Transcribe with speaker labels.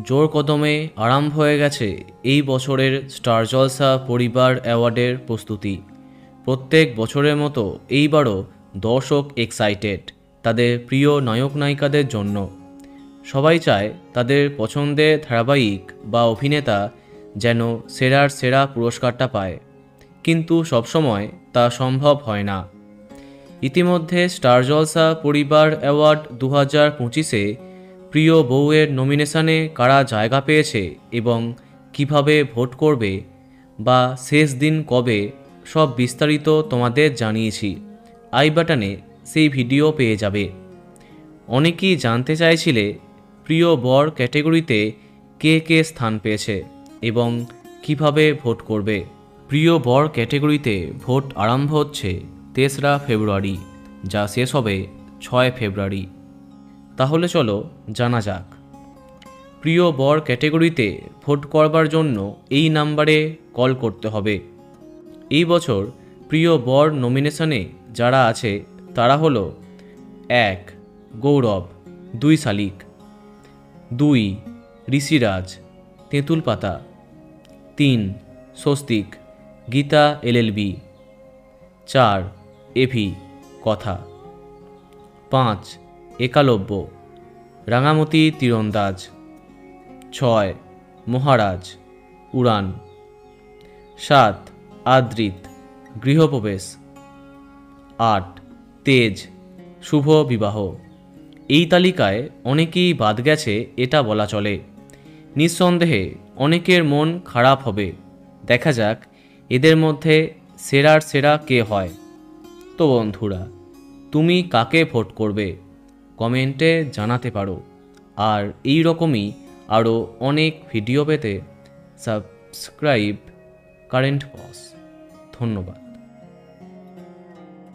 Speaker 1: জোর কদমে আরম্ভ হয়ে গেছে এই বছরের স্টার জলসা পরিবার অ্যাওয়ার্ডের প্রস্তুতি। প্রত্যেক বছরের মতো এইবারও দর্শক এক্সাইটেড তাদের প্রিয় নায়ক নায়িকাদের জন্য। সবাই চায় তাদের পছন্দের ধারাবাহিক বা অভিনেতা যেন সেরার সেরা পুরস্কারটা পায়, কিন্তু সবসময় তা সম্ভব হয় না। ইতিমধ্যে স্টার জলসা পরিবার অ্যাওয়ার্ড 2025-এ প্রিয় বউয়ের নমিনেশনে কারা জায়গা পেয়েছে এবং কিভাবে ভোট করবে বা শেষ দিন কবে, সব বিস্তারিত তোমাদের জানিয়েছি। আই বাটনে সেই ভিডিও পেয়ে যাবে। অনেকেই জানতে চাইছিলে প্রিয় বর ক্যাটেগরিতে কে কে স্থান পেয়েছে এবং কিভাবে ভোট করবে। প্রিয় বর ক্যাটেগরিতে ভোট আরম্ভ হচ্ছে 3রা ফেব্রুয়ারি, যা শেষ হবে 6 ফেব্রুয়ারি। তাহলে চলো জানা যাক। প্রিয় বর ক্যাটেগরিতে ভোট করবার জন্য এই নাম্বারে কল করতে হবে। এই বছর প্রিয় বর নমিনেশনে যারা আছে তারা হলো 1 গৌরব, 2 শালিক, 2 ঋষিরাজ, তেঁতুল পাতা, 3 স্বস্তিক, গীতা LLB, 4 এভি কথা, 5 একালব্য, রাঙামতি তীরন্দাজ, 6 মহারাজ উড়ান, 7 আদ্রিত গৃহপ্রবেশ, 8 তেজ শুভ বিবাহ। এই তালিকায় অনেকেই বাদ গেছে এটা বলা চলে। নিঃসন্দেহে অনেকের মন খারাপ হবে। দেখা যাক এদের মধ্যে সেরার সেরা কে হয়। তো বন্ধুরা, তুমি কাকে ভোট করবে কমেন্টে জানাতে পারো। আর এই রকমই আরও অনেক ভিডিও পেতে সাবস্ক্রাইব কারেন্ট পজ। ধন্যবাদ।